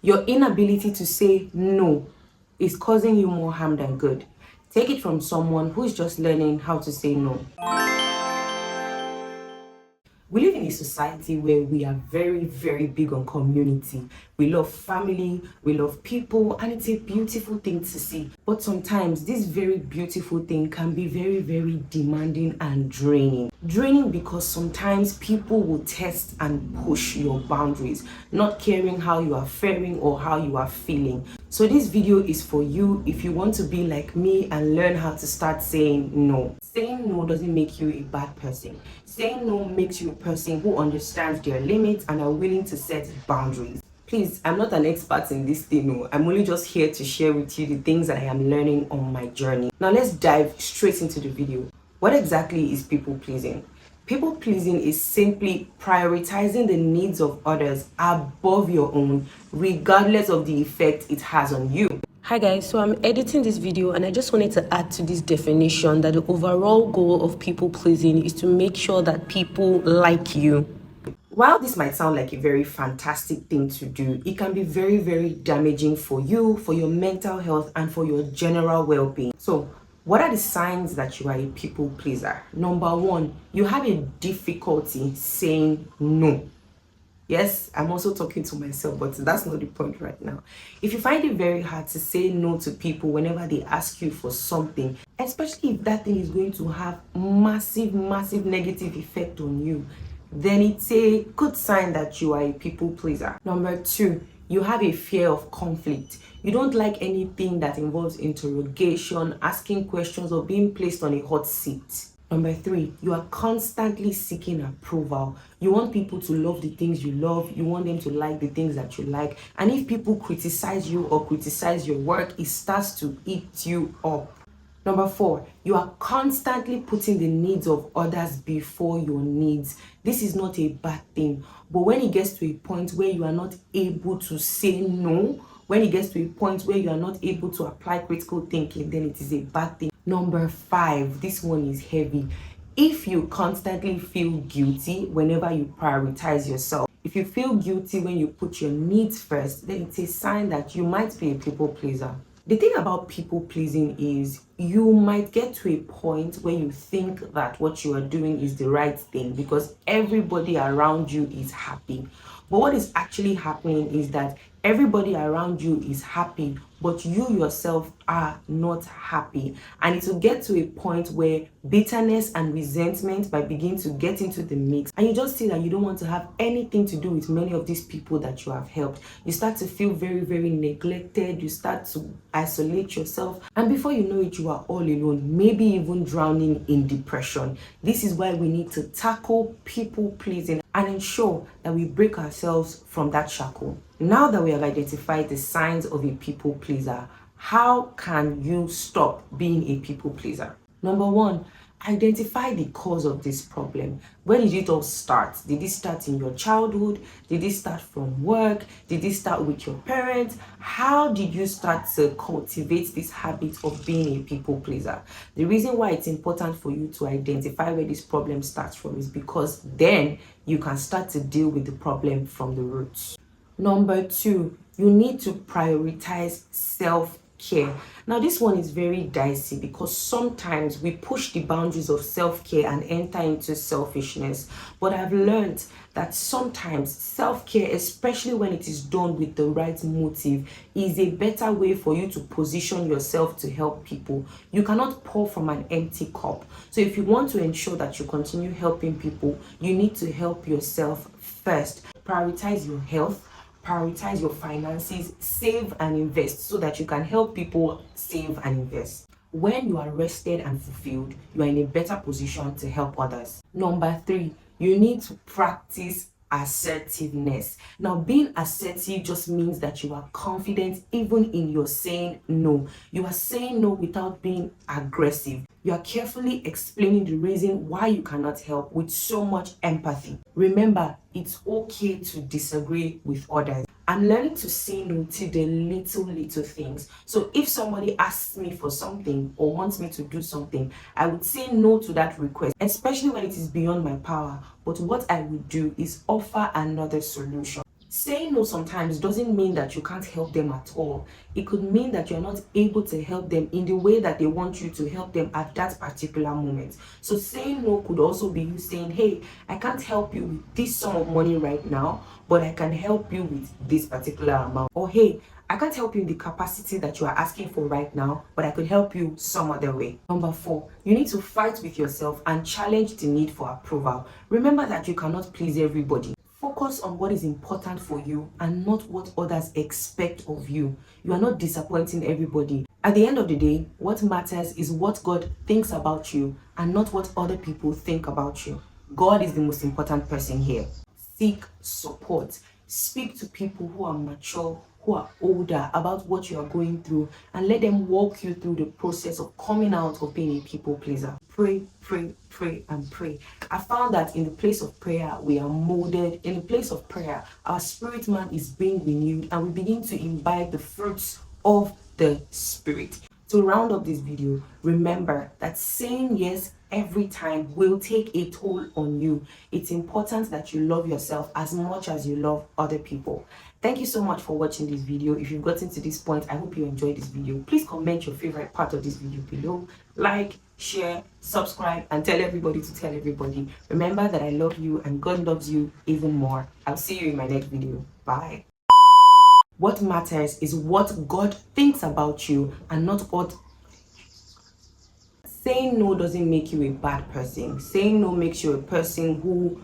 Your inability to say no is causing you more harm than good. Take it from someone who's just learning how to say no. We live in a society where we are very, very big on community. We love family, we love people, and it's a beautiful thing to see. But sometimes this very beautiful thing can be very, very demanding and draining. Draining because sometimes people will test and push your boundaries, not caring how you are faring or how you are feeling. So this video is for you if you want to be like me and learn how to start saying no. Saying no doesn't make you a bad person. Saying no makes you a person who understands their limits and are willing to set boundaries. Please, I'm not an expert in this thing. No, I'm only just here to share with you the things that I am learning on my journey. Now let's dive straight into the video. What exactly is people pleasing? People pleasing is simply prioritizing the needs of others above your own, regardless of the effect it has on you. Hi guys, so I'm editing this video and I just wanted to add to this definition that the overall goal of people pleasing is to make sure that people like you. While this might sound like a very fantastic thing to do, it can be very, very damaging for you, for your mental health, and for your general well-being. So, what are the signs that you are a people pleaser? Number one, you have a difficulty saying no. Yes, I'm also talking to myself, but that's not the point right now. If you find it very hard to say no to people whenever they ask you for something, especially if that thing is going to have massive, massive negative effect on you, then it's a good sign that you are a people pleaser. Number two, you have a fear of conflict. You don't like anything that involves interrogation, asking questions, or being placed on a hot seat. Number three, you are constantly seeking approval. You want people to love the things you love. You want them to like the things that you like. And if people criticize you or criticize your work, it starts to eat you up. Number four, you are constantly putting the needs of others before your needs. This is not a bad thing. But when it gets to a point where you are not able to say no, when it gets to a point where you are not able to apply critical thinking, then it is a bad thing. Number five, this one is heavy. If you constantly feel guilty whenever you prioritize yourself, if you feel guilty when you put your needs first, then it's a sign that you might be a people pleaser. The thing about people pleasing is you might get to a point where you think that what you are doing is the right thing because everybody around you is happy. But what is actually happening is that everybody around you is happy, but you yourself are not happy. And it will get to a point where bitterness and resentment might begin to get into the mix. And you just see that you don't want to have anything to do with many of these people that you have helped. You start to feel very, very neglected. You start to isolate yourself. And before you know it, you are all alone, maybe even drowning in depression. This is why we need to tackle people pleasing and ensure that we break ourselves from that shackle. Now that we have identified the signs of a people pleaser, how can you stop being a people pleaser? Number one, identify the cause of this problem. Where did it all start? Did it start in your childhood? Did it start from work? Did it start with your parents? How did you start to cultivate this habit of being a people pleaser? The reason why it's important for you to identify where this problem starts from is because then you can start to deal with the problem from the roots. Number two, you need to prioritize self-care. Now, this one is very dicey because sometimes we push the boundaries of self-care and enter into selfishness. But I've learned that sometimes self-care, especially when it is done with the right motive, is a better way for you to position yourself to help people. You cannot pour from an empty cup. So if you want to ensure that you continue helping people, you need to help yourself first. Prioritize your health. Prioritize your finances, save and invest so that you can help people save and invest. When you are rested and fulfilled, you are in a better position to help others. Number three, you need to practice assertiveness. Now, being assertive just means that you are confident even in your saying no. You are saying no without being aggressive. You are carefully explaining the reason why you cannot help with so much empathy. Remember, it's okay to disagree with others. I'm learning to say no to the little things. So if somebody asks me for something or wants me to do something, I would say no to that request, especially when it is beyond my power. But what I would do is offer another solution. Saying no sometimes doesn't mean that you can't help them at all. It could mean that you're not able to help them in the way that they want you to help them at that particular moment. So saying no could also be you saying, hey, I can't help you with this sum of money right now, but I can help you with this particular amount. Or hey, I can't help you in the capacity that you are asking for right now, but I could help you some other way. Number 4, you need to fight with yourself and challenge the need for approval. Remember that you cannot please everybody. Focus on what is important for you and not what others expect of you. You are not disappointing everybody. At the end of the day, what matters is what God thinks about you and not what other people think about you. God is the most important person here. Seek support. Speak to people who are mature, who are older about what you are going through, and let them walk you through the process of coming out of being a people pleaser. Pray, pray, pray, and pray. I found that in the place of prayer, we are molded. In the place of prayer, our spirit man is being renewed, and we begin to imbibe the fruits of the Spirit. To round up this video, remember that saying yes every time will take a toll on you. It's important that you love yourself as much as you love other people. Thank you so much for watching this video. If you've gotten to this point, I hope you enjoyed this video. Please comment your favorite part of this video below. Like, share, subscribe, and tell everybody to tell everybody. Remember that I love you and God loves you even more. I'll see you in my next video. Bye. What matters is what God thinks about you and not what... Saying no doesn't make you a bad person. Saying no makes you a person who